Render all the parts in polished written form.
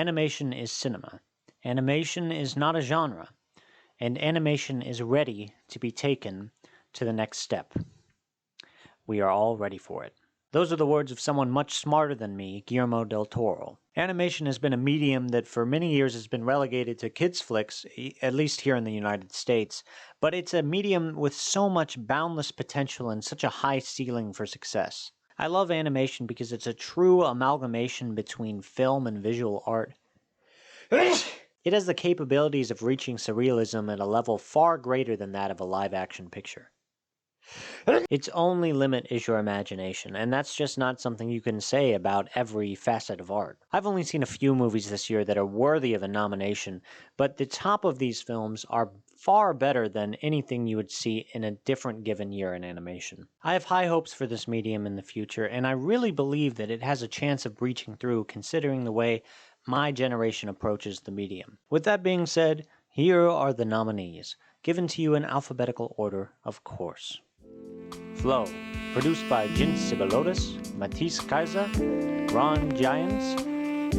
Animation is cinema. Animation is not a genre. And animation is ready to be taken to the next step. We are all ready for it. Those are the words of someone much smarter than me, Guillermo del Toro. Animation has been a medium that for many years has been relegated to kids' flicks, at least here in the United States, but it's a medium with so much boundless potential and such a high ceiling for success. I love animation because it's a true amalgamation between film and visual art. It has the capabilities of reaching surrealism at a level far greater than that of a live-action picture. Its only limit is your imagination, and that's just not something you can say about every facet of art. I've only seen a few movies this year that are worthy of a nomination, but the top of these films are far better than anything you would see in a different given year in animation. I have high hopes for this medium in the future, and I really believe that it has a chance of breaching through considering the way my generation approaches the medium. With that being said, here are the nominees, given to you in alphabetical order, of course. Flow, produced by Jin Sibilotis, Matisse Kaiser, Ron Giants,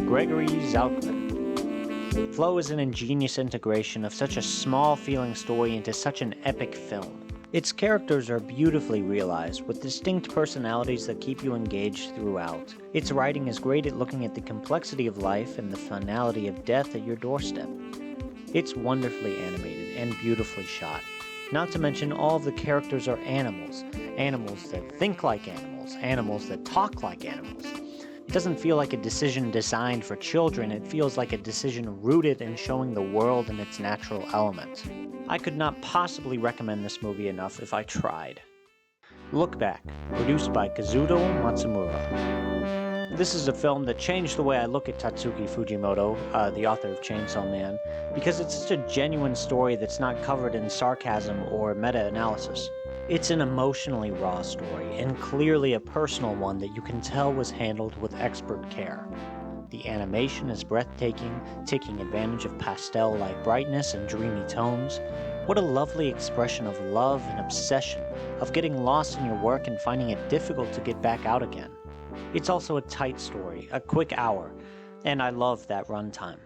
Gregory Zalkman. Flow is an ingenious integration of such a small-feeling story into such an epic film. Its characters are beautifully realized, with distinct personalities that keep you engaged throughout. Its writing is great at looking at the complexity of life and the finality of death at your doorstep. It's wonderfully animated and beautifully shot. Not to mention all of the characters are animals. Animals that think like animals. Animals that talk like animals. It doesn't feel like a decision designed for children, it feels like a decision rooted in showing the world in its natural element. I could not possibly recommend this movie enough if I tried. Look Back, produced by Kazuto Matsumura. This is a film that changed the way I look at Tatsuki Fujimoto, the author of Chainsaw Man, because it's such a genuine story that's not covered in sarcasm or meta-analysis. It's an emotionally raw story, and clearly a personal one that you can tell was handled with expert care. The animation is breathtaking, taking advantage of pastel-like brightness and dreamy tones. What a lovely expression of love and obsession, of getting lost in your work and finding it difficult to get back out again. It's also a tight story, a quick hour, and I love that runtime.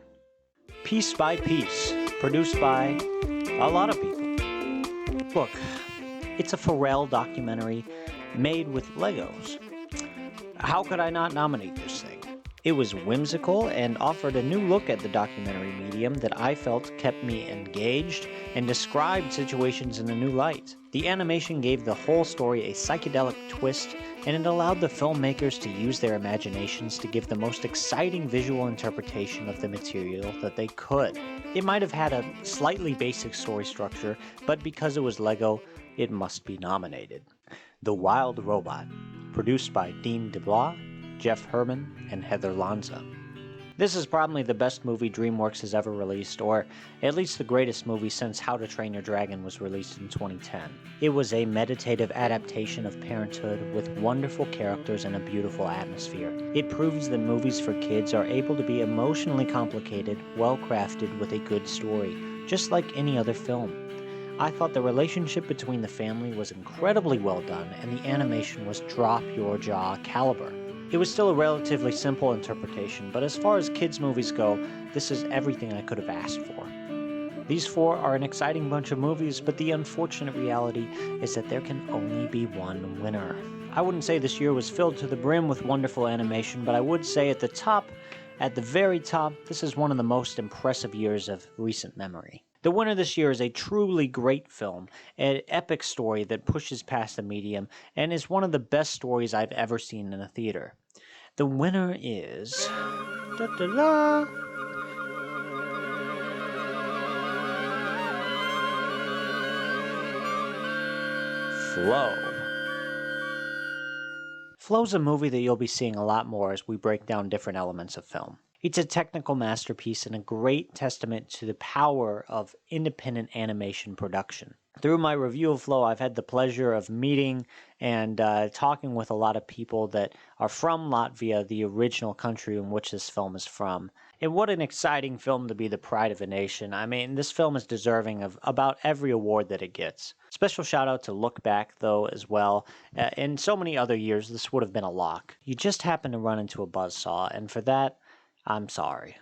Piece by Piece, produced by a lot of people. Look, it's a Pharrell documentary made with Legos. How could I not nominate this thing? It was whimsical and offered a new look at the documentary medium that I felt kept me engaged and described situations in a new light. The animation gave the whole story a psychedelic twist, and it allowed the filmmakers to use their imaginations to give the most exciting visual interpretation of the material that they could. It might have had a slightly basic story structure, but because it was Lego, it must be nominated. The Wild Robot, produced by Dean DeBlois, Jeff Herman, and Heather Lanza. This is probably the best movie DreamWorks has ever released, or at least the greatest movie since How to Train Your Dragon was released in 2010. It was a meditative adaptation of Parenthood with wonderful characters and a beautiful atmosphere. It proves that movies for kids are able to be emotionally complicated, well-crafted with a good story, just like any other film. I thought the relationship between the family was incredibly well done, and the animation was drop-your-jaw caliber. It was still a relatively simple interpretation, but as far as kids' movies go, this is everything I could have asked for. These four are an exciting bunch of movies, but the unfortunate reality is that there can only be one winner. I wouldn't say this year was filled to the brim with wonderful animation, but I would say at the very top, this is one of the most impressive years of recent memory. The winner this year is a truly great film, an epic story that pushes past the medium, and is one of the best stories I've ever seen in a theater. The winner is... Da-da-da! Flow. Flow's a movie that you'll be seeing a lot more as we break down different elements of film. It's a technical masterpiece and a great testament to the power of independent animation production. Through my review of Flow, I've had the pleasure of meeting and talking with a lot of people that are from Latvia, the original country in which this film is from. And what an exciting film to be the pride of a nation. I mean, this film is deserving of about every award that it gets. Special shout out to Look Back, though, as well. In so many other years, this would have been a lock. You just happened to run into a buzzsaw, and for that, I'm sorry.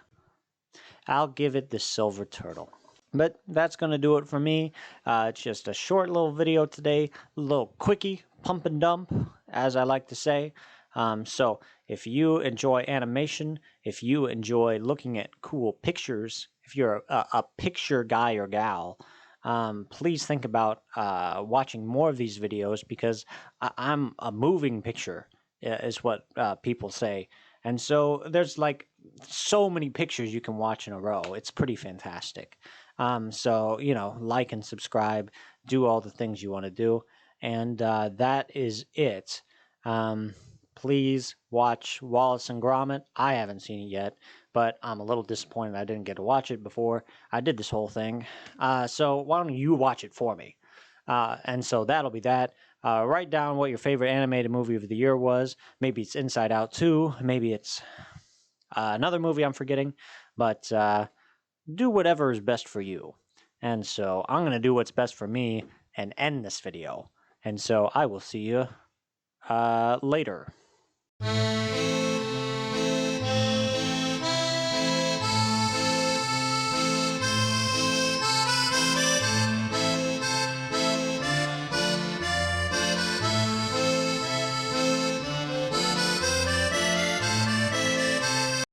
I'll give it the silver turtle. But that's going to do it for me. It's just a short little video today, a little quickie, pump and dump, as I like to say. So if you enjoy animation, if you enjoy looking at cool pictures, if you're a picture guy or gal, please think about watching more of these videos, because I'm a moving picture, is what people say. And so there's like so many pictures you can watch in a row. It's pretty fantastic. So, like and subscribe, do all the things you want to do. And that is it. Please watch Wallace and Gromit. I haven't seen it yet, but I'm a little disappointed I didn't get to watch it before I did this whole thing. So why don't you watch it for me? And so that'll be that. Write down what your favorite animated movie of the year was. Maybe it's Inside Out 2. Maybe it's another movie I'm forgetting. But do whatever is best for you. And so I'm going to do what's best for me and end this video. And so I will see you later.